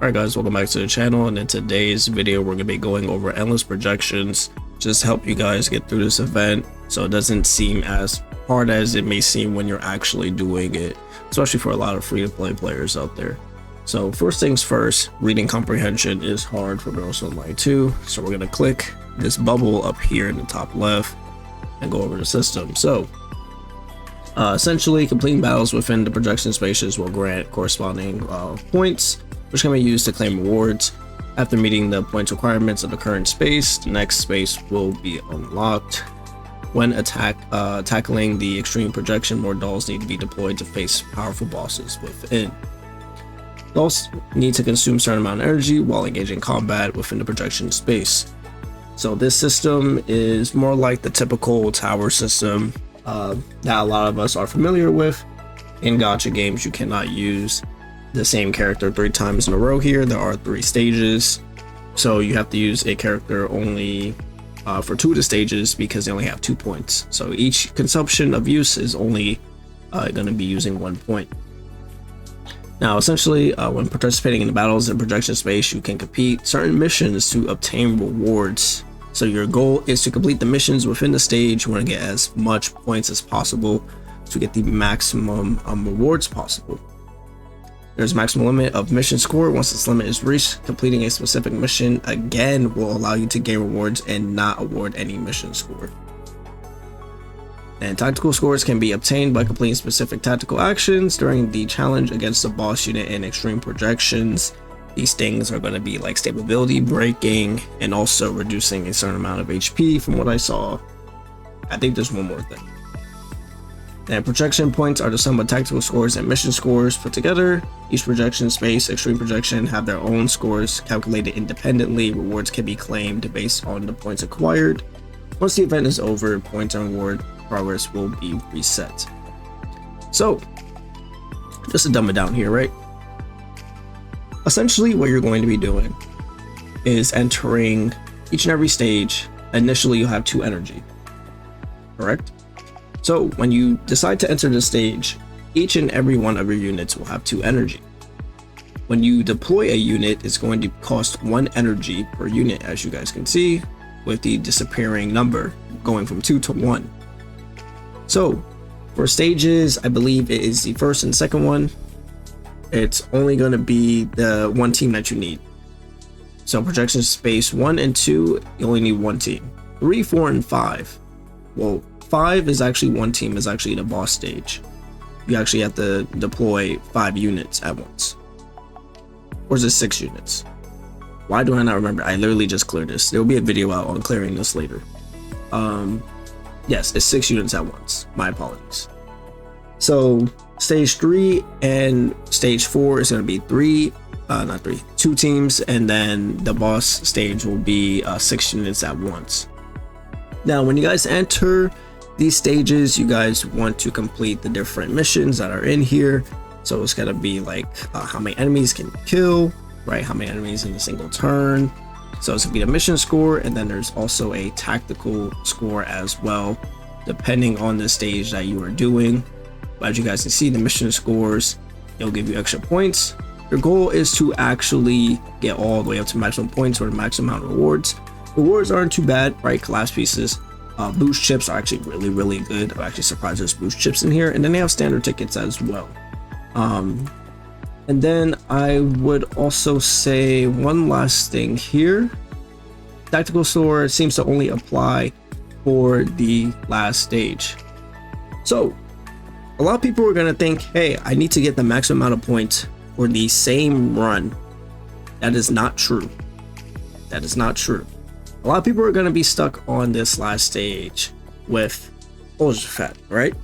Alright guys, welcome back to the channel, and in today's video we're going to be going over endless projections just to help you guys get through this event so it doesn't seem as hard as it may seem when you're actually doing it, especially for a lot of free-to-play players out there. So first things first, reading comprehension is hard for Girls Frontline 2, so we're going to click this bubble up here in the top left and go over the system. So essentially completing battles within the projection spaces will grant corresponding points, which can be used to claim rewards. After meeting the points requirements of the current space, the next space will be unlocked. When tackling the extreme projection, more dolls need to be deployed to face powerful bosses within. Dolls need to consume a certain amount of energy while engaging combat within the projection space. So this system is more like the typical tower system that a lot of us are familiar with. In gacha games, you cannot use the same character 3 times in a row. Here there are 3 stages, so you have to use a character only for 2 of the stages because they only have 2 points, so each consumption of use is only going to be using 1 point. Now essentially when participating in the battles in projection space, you can complete certain missions to obtain rewards. So your goal is to complete the missions within the stage. You want to get as much points as possible to get the maximum rewards possible. There's a maximum limit of mission score. Once this limit is reached, completing a specific mission again will allow you to gain rewards and not award any mission score. And tactical scores can be obtained by completing specific tactical actions during the challenge against the boss unit in extreme projections. These things are going to be like stability breaking and also reducing a certain amount of HP from what I saw. I think there's one more thing. And projection points are the sum of tactical scores and mission scores put together. Each projection space, extreme projection, have their own scores calculated independently. Rewards can be claimed based on the points acquired. Once the event is over, points and reward progress will be reset. So, just to dumb it down here, right? Essentially, what you're going to be doing is entering each and every stage. Initially, you'll have 2 energy, correct? So when you decide to enter the stage, each and every one of your units will have 2 energy. When you deploy a unit, it's going to cost 1 energy per unit, as you guys can see, with the disappearing number going from 2 to 1. So for stages, I believe it is the first and second one. It's only going to be the 1 team that you need. So projection space 1 and 2, you only need 1 team. 3, 4, and 5. Well, 5 is actually 1 team, is actually the boss stage. You actually have to deploy 5 units at once. Or is it 6 units? Why do I not remember? I literally just cleared this. There will be a video out on clearing this later. Yes, it's 6 units at once. My apologies. So stage 3 and stage 4 is going to be 2 teams, and then the boss stage will be 6 units at once. Now when you guys enter these stages, you guys want to complete the different missions that are in here. So it's gonna be like how many enemies can you kill, right? How many enemies in a single turn. So it's gonna be the mission score, and then there's also a tactical score as well, depending on the stage that you are doing. But as you guys can see, the mission scores, it'll give you extra points. Your goal is to actually get all the way up to maximum points or the maximum amount of rewards. Rewards aren't too bad, right? Collapse pieces. Boost chips are actually really good. I'm actually surprised there's boost chips in here, and then they have standard tickets as well. And then I would also say one last thing here. Tactical store seems to only apply for the last stage. So a lot of people are going to think, hey, I need to get the maximum amount of points for the same run. That is not true. That is not true. A lot of people are going to be stuck on this last stage with ultra fat, right?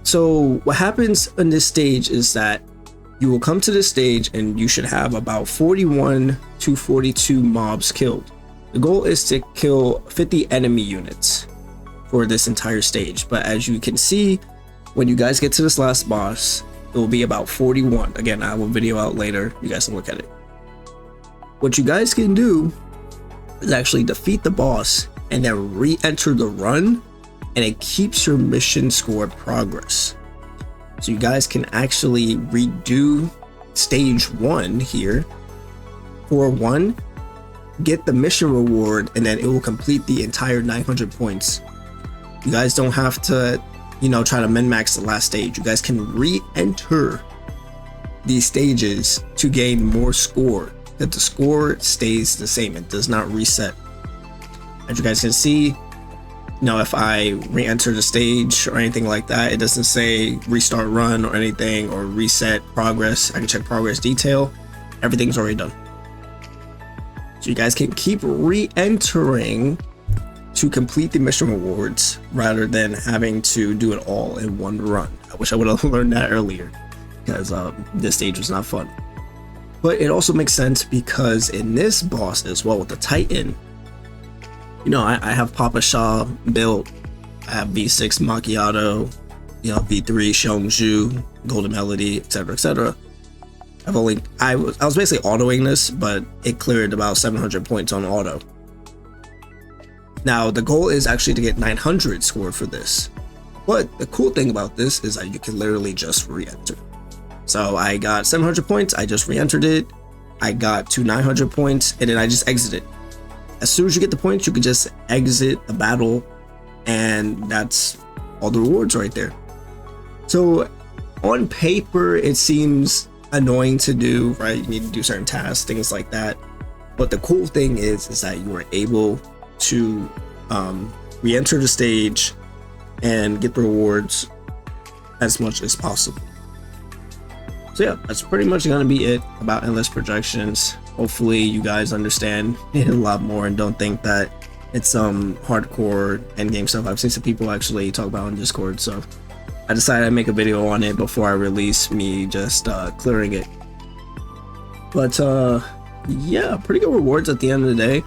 So what happens in this stage is that you will come to this stage and you should have about 41 to 42 mobs killed. The goal is to kill 50 enemy units for this entire stage, but as you can see, when you guys get to this last boss, it will be about 41. Again, I will video out later, you guys can look at it. What you guys can do is actually defeat the boss and then re-enter the run, and it keeps your mission score progress. So you guys can actually redo stage 1 here for 1, get the mission reward, and then it will complete the entire 900 points. You guys don't have to, you know, try to min-max the last stage. You guys can re-enter these stages to gain more score, that the score stays the same. It does not reset. As you guys can see, you know, if I re-enter the stage or anything like that, it doesn't say restart run or anything, or reset progress. I can check progress detail. Everything's already done. So you guys can keep re-entering to complete the mission rewards rather than having to do it all in one run. I wish I would have learned that earlier, because this stage was not fun. But it also makes sense because in this boss as well, with the Titan, you know, I have Papa Shaw built, I have V6 Macchiato, you know, V3 Xiongju, Golden Melody, etc., etc. I was basically autoing this, but it cleared about 700 points on auto. Now the goal is actually to get 900 scored for this, but the cool thing about this is that you can literally just re-enter. So I got 700 points, I just re-entered it, I got to 900 points, and then I just exited. As soon as you get the points, you can just exit the battle, and that's all the rewards right there. So on paper, it seems annoying to do, right? You need to do certain tasks, things like that. But the cool thing is that you are able to re-enter the stage and get the rewards as much as possible. So yeah, that's pretty much gonna be it about endless projections. Hopefully you guys understand it a lot more and don't think that it's some hardcore endgame stuff. I've seen some people actually talk about on Discord, so I decided to make a video on it before I release me just clearing it. But yeah, pretty good rewards at the end of the day.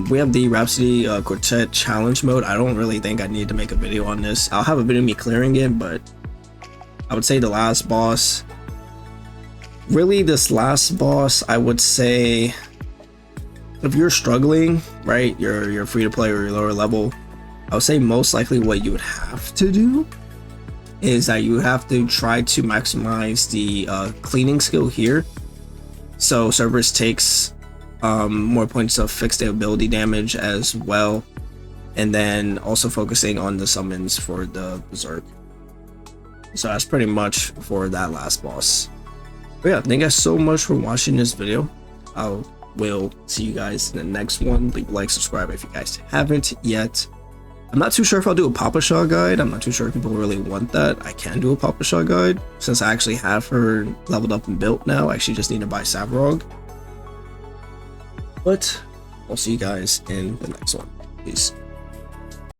We have the Rhapsody Quartet challenge mode. I don't really think I need to make a video on this. I'll have a video of me clearing it, but I would say the last boss, really this last boss, I would say if you're struggling, right, you're free to play or you're lower level, I would say most likely what you would have to do is that you have to try to maximize the cleaning skill here. So Cerberus takes more points of fixed ability damage as well, and then also focusing on the summons for the Berserk. So that's pretty much for that last boss. But yeah, thank you guys so much for watching this video. I will see you guys in the next one. Leave a like, subscribe if you guys haven't yet. I'm not too sure if I'll do a Papa Shaw guide. I'm not too sure if people really want that. I can do a Papa Shaw guide since I actually have her leveled up and built now. I actually just need to buy Savrog. But I'll see you guys in the next one. Peace.